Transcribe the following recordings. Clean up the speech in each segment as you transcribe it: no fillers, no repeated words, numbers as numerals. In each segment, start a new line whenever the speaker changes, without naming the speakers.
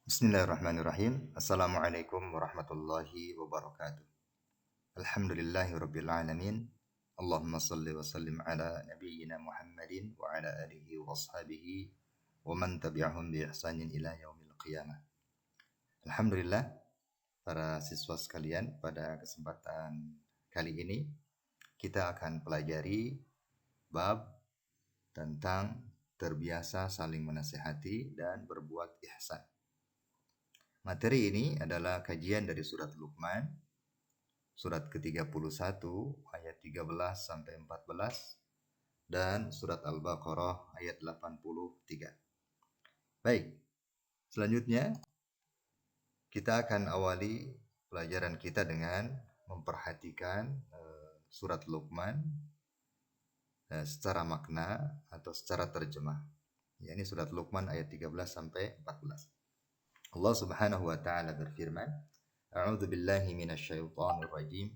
Bismillahirrahmanirrahim. Assalamualaikum warahmatullahi wabarakatuh. Alhamdulillahirabbil alamin. Allahumma shalli wa sallim ala nabiyyina Muhammadin wa ala alihi wa washabihi wa man tabi'ahum bi ihsanin ila yaumil qiyamah. Alhamdulillah, para siswa sekalian, pada kesempatan kali ini kita akan pelajari bab tentang terbiasa saling menasihati dan berbuat ihsan. Materi ini adalah kajian dari surat Luqman, surat ke-31 ayat 13 sampai 14 dan surat Al-Baqarah ayat 83. Baik, selanjutnya kita akan awali pelajaran kita dengan memperhatikan surat Luqman secara makna atau secara terjemah. Ini surat Luqman ayat 13 sampai 14. Allah Subhanahu wa taala berfirman, A'udzu billahi minasyaitonir rajim.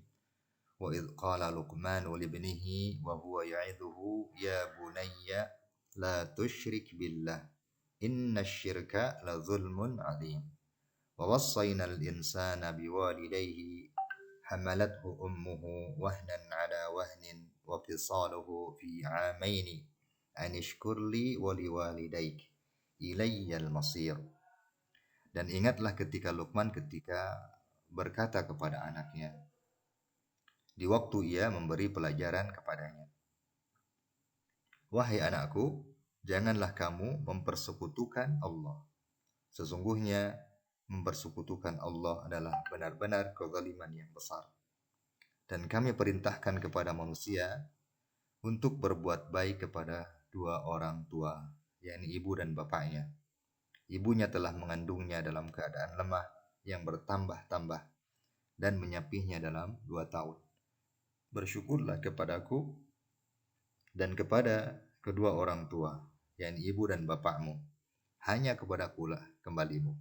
Wa idz qala Luqman li ibnihi wa huwa ya'idhuhu ya bunayya la tusyrik billah innasyirka la dzulmun 'adzim. Wa wassaynal insana biwalidayhi hamalathu ummuhu wahnan 'ala wahnin wa fisaluhu fi 'amaini an ishkur li wa liwalidayk ilayyal masir. Dan ingatlah ketika Luqman berkata kepada anaknya di waktu ia memberi pelajaran kepadanya. Wahai anakku, janganlah kamu mempersekutukan Allah. Sesungguhnya mempersekutukan Allah adalah benar-benar kezaliman yang besar. Dan kami perintahkan kepada manusia untuk berbuat baik kepada dua orang tua, yakni ibu dan bapaknya. Ibunya telah mengandungnya dalam keadaan lemah yang bertambah-tambah dan menyapihnya dalam 2 tahun. Bersyukurlah kepadaku dan kepada kedua orang tua, yakni ibu dan bapakmu. Hanya kepadakulah kembalimu.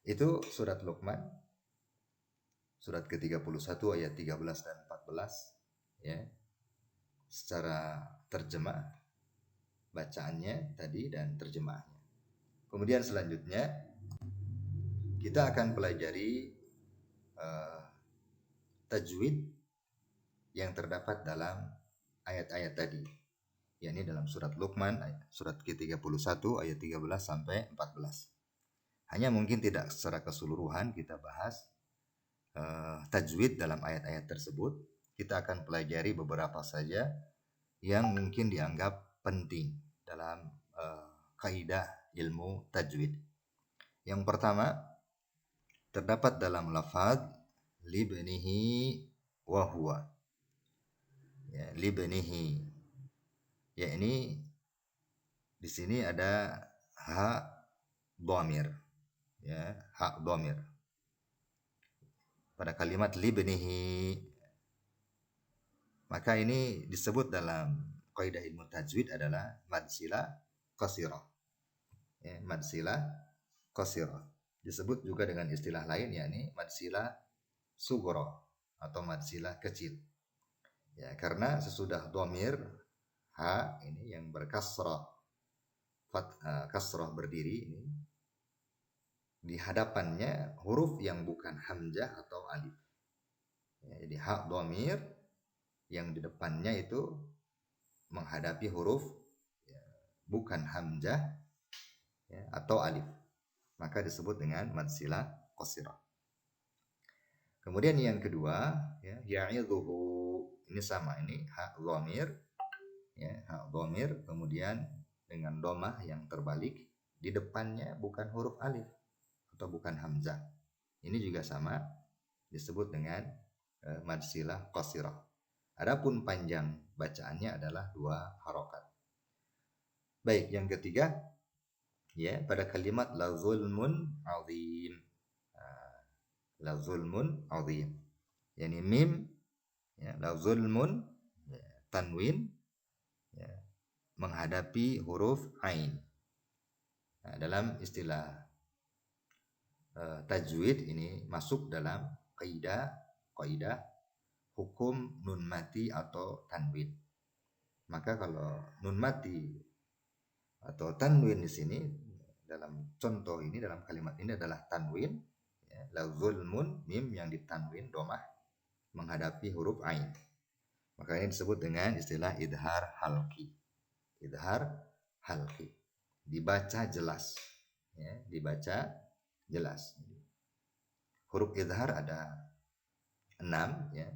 Itu surat Luqman, surat ke-31 ayat 13 dan 14. Ya, secara terjemah, bacaannya tadi dan terjemahnya. Kemudian selanjutnya kita akan pelajari tajwid yang terdapat dalam ayat-ayat tadi, yakni dalam surat Luqman surat ke-31 ayat 13 sampai 14. Hanya mungkin tidak secara keseluruhan kita bahas tajwid dalam ayat-ayat tersebut. Kita akan pelajari beberapa saja yang mungkin dianggap penting dalam kaidah ilmu tajwid. Yang pertama, terdapat dalam lafaz libnihi wa huwa. Ya, libnihi. Ya, ini di sini ada ha dhamir. Ya, ha dhamir. Pada kalimat libnihi, maka ini disebut dalam kaidah ilmu tajwid adalah mad silah qasirah. Ya, mad silah qasirah. Disebut juga dengan istilah lain, yakni mad silah sughra atau mad silah kecil. Ya, karena sesudah dhamir ha ini yang berkasrah, kasrah berdiri ini, di hadapannya huruf yang bukan hamzah atau alif. Ya, jadi ha dhamir yang di depannya itu menghadapi huruf ya, bukan hamzah ya, atau alif, maka disebut dengan mad silah qasirah. Kemudian yang kedua, ya, ya'idhuhu, ini sama, ini ha dhamir, ya, ha dhamir, kemudian dengan domah yang terbalik, di depannya bukan huruf alif atau bukan hamzah. Ini juga sama, disebut dengan mad silah qasirah. Adapun panjang bacaannya adalah 2 harokat. Baik, yang ketiga, ya, pada kalimat la zulmun azim. La zulmun azim. Yani mim, ya, la zulmun, ya, tanwin, ya, menghadapi huruf ain. Nah, dalam istilah tajwid ini masuk dalam kaidah hukum nun mati atau tanwin. Maka kalau nun mati atau tanwin di sini dalam contoh ini, dalam kalimat ini adalah tanwin, ya, la zulmun, mim yang ditanwin domah menghadapi huruf ain. Maka ini disebut dengan istilah idhar halqi. Idhar halqi. Dibaca jelas. Ya, dibaca jelas. Huruf idhar ada 6 ya.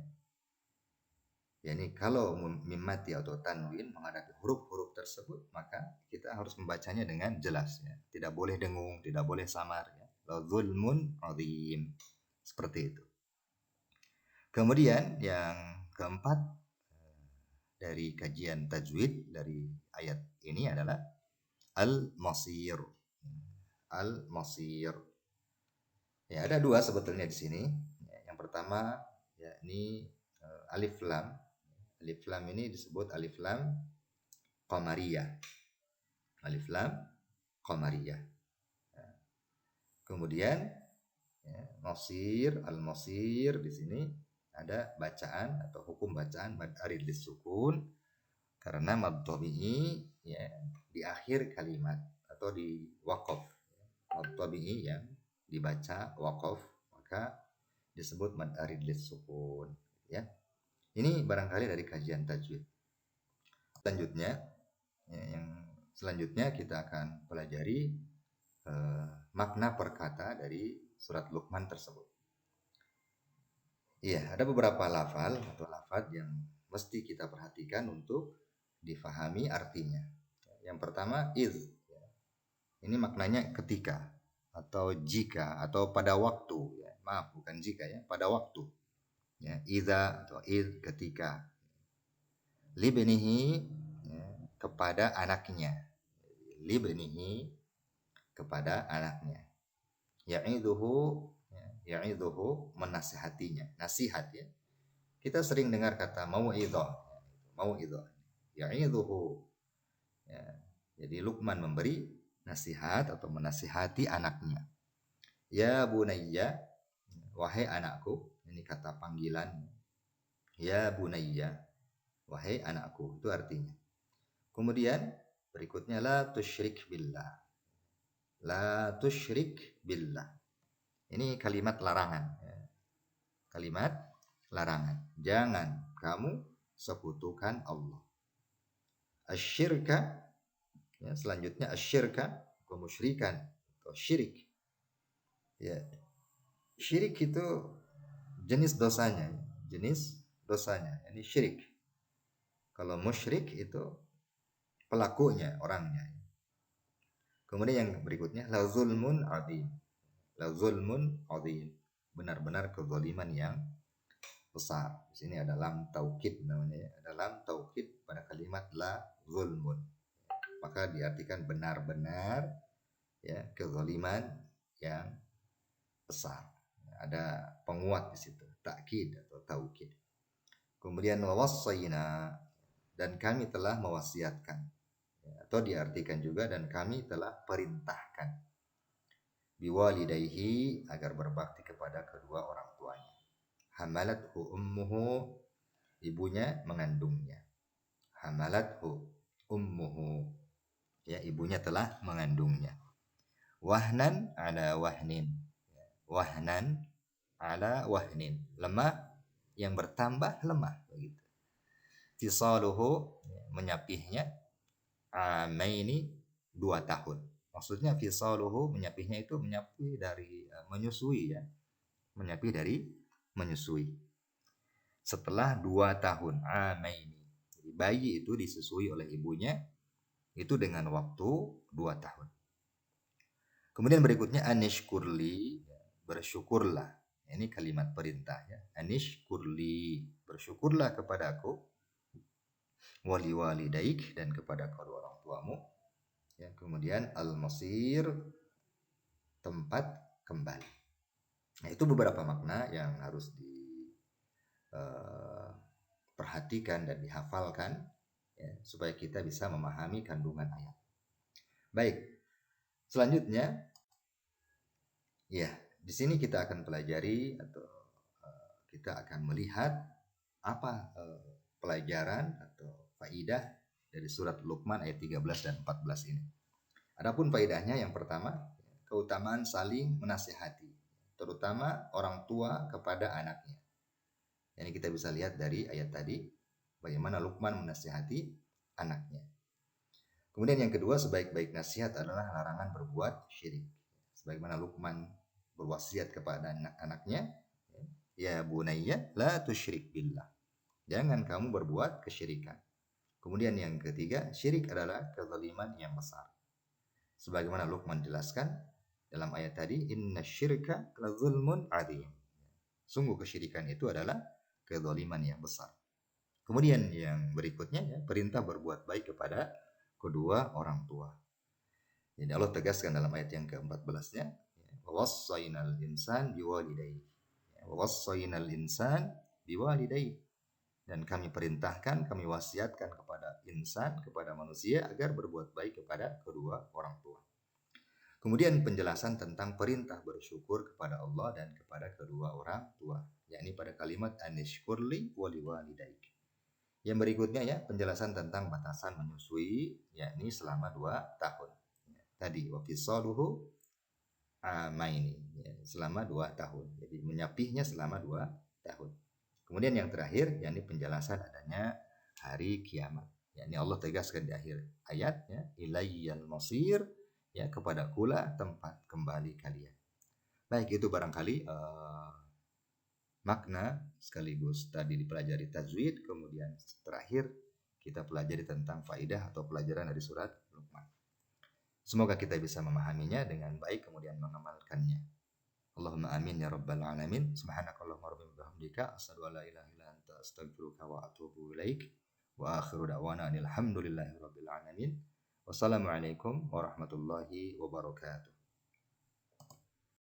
Yani kalau mim mati atau tanwin menghadapi huruf-huruf tersebut, maka kita harus membacanya dengan jelas ya. Tidak boleh dengung, tidak boleh samar ya. La zulmun azim. Seperti itu. Kemudian yang keempat dari kajian tajwid dari ayat ini adalah al-masir. Al-masir. Ya, ada dua sebetulnya di sini. Yang pertama yakni alif lam. Alif lam ini disebut alif lam qamariyah. Alif lam qamariyah. Kemudian masir, al-masir di sini ada bacaan atau hukum bacaan mad arid lisukun karena mad tabi'i ya di akhir kalimat atau di waqaf. Mad tabi'i yang dibaca waqaf maka disebut mad arid lisukun ya. Ini barangkali dari kajian tajwid. Selanjutnya kita akan pelajari makna perkata dari surat Luqman tersebut. Iya, ada beberapa lafal atau lafaz yang mesti kita perhatikan untuk difahami artinya. Yang pertama iz. Ini maknanya ketika atau jika atau pada waktu. Maaf, bukan jika ya, pada waktu. Ya, iza atau iz ketika. Libnihi kepada anaknya. Libnihi kepada anaknya. Ya'idhuhu menasihatinya. Nasihat ya. Kita sering dengar kata mau'idhah. Mau'idhah. Ya'idhuhu. Ya. Jadi Luqman memberi nasihat atau menasihati anaknya. Ya bunayya, wahai anakku. Ini kata panggilan. Ya bunayya, wahai anakku. Itu artinya. Kemudian berikutnya la tusyrik billah. La tusyrik billah. Ini kalimat larangan. Kalimat larangan. Jangan kamu sekutukan Allah. Asyirka. Ya, selanjutnya asyirka. Kemusyrikan. Atau syirik. Ya. Syirik itu jenis dosanya. Jenis dosanya. Ini syirik. Kalau musyrik itu pelakunya, orangnya. Kemudian yang berikutnya la zulmun adzim. La zulmun adzim. Benar-benar kezaliman yang besar. Di sini ada lam taukid namanya ya. Ada lam taukid pada kalimat la zulmun. Maka diartikan benar-benar ya kezaliman yang besar. Ada penguat di situ, takkid atau taukid. Kemudian wawassayna dan kami telah mewasiatkan. Atau diartikan juga dan kami telah perintahkan biwalidayhi agar berbakti kepada kedua orang tuanya. Hamalathu ummuhu, ibunya mengandungnya. Hamalathu ummuhu, ya ibunya telah mengandungnya. Wahnan ala wahnin. Wahnan ala wahnin. Lemah yang bertambah lemah begitu. Fisaluhu menyapihnya amaini 2 tahun. Maksudnya fisaluhu menyapihnya itu menyapih dari menyusui ya. Menyapih dari menyusui. Setelah 2 tahun amaini. Jadi bayi itu disusui oleh ibunya itu dengan waktu 2 tahun. Kemudian berikutnya anishkurli, bersyukurlah. Ini kalimat perintah ya. Anishkurli, bersyukurlah kepadaku. Wali walidaik dan kepada kedua orang tuamu. Ya, kemudian al-masir, tempat kembali. Nah, itu beberapa makna yang harus diperhatikan dan dihafalkan ya, supaya kita bisa memahami kandungan ayat. Baik, selanjutnya ya di sini kita akan pelajari atau kita akan melihat apa pelajaran atau faidah dari surat Luqman ayat 13 dan 14 ini. Adapun faedahnya yang pertama, keutamaan saling menasihati, terutama orang tua kepada anaknya. Ini kita bisa lihat dari ayat tadi, bagaimana Luqman menasihati anaknya. Kemudian yang kedua, sebaik-baik nasihat adalah larangan berbuat syirik. Sebagaimana Luqman berwasiat kepada anak-anaknya, ya bunayya la tusyrik billah. Jangan kamu berbuat kesyirikan. Kemudian yang ketiga, syirik adalah kezaliman yang besar. Sebagaimana Luqman jelaskan dalam ayat tadi, inna syirka la zulmun adzim. Sungguh kesyirikan itu adalah kezaliman yang besar. Kemudian yang berikutnya, ya, perintah berbuat baik kepada kedua orang tua. Jadi Allah tegaskan dalam ayat yang ke-14-nya, wassaynal insan biwalidayhi. Wassaynal insan biwalidayhi. Dan kami perintahkan, kami wasiatkan kepada insan, kepada manusia agar berbuat baik kepada kedua orang tua. Kemudian penjelasan tentang perintah bersyukur kepada Allah dan kepada kedua orang tua, yakni pada kalimat anishkurli waliwalidaik. Yang berikutnya, ya, penjelasan tentang batasan menyusui, yakni selama 2 tahun. Tadi wa fisaluhu amaini, ya, selama 2 tahun. Jadi menyapihnya selama 2 tahun. Kemudian yang terakhir, yakni penjelasan adanya hari kiamat. Yakni Allah tegaskan di akhir ayat, ya, ilayyal masir, ya, kepada kula tempat kembali kalian. Baik, itu barangkali makna sekaligus tadi dipelajari tajwid, kemudian terakhir kita pelajari tentang faidah atau pelajaran dari surat Luqman. Semoga kita bisa memahaminya dengan baik kemudian mengamalkannya. Allahumma amin ya rabbal alamin. Subhanakallahumma rabbana bihamdika asyhadu an la ilaha illa anta astaghfiruka wa atubu ilaik. Wa akhiru da'wana alhamdulillahi rabbil alamin. Wassalamualaikum warahmatullahi wabarakatuh.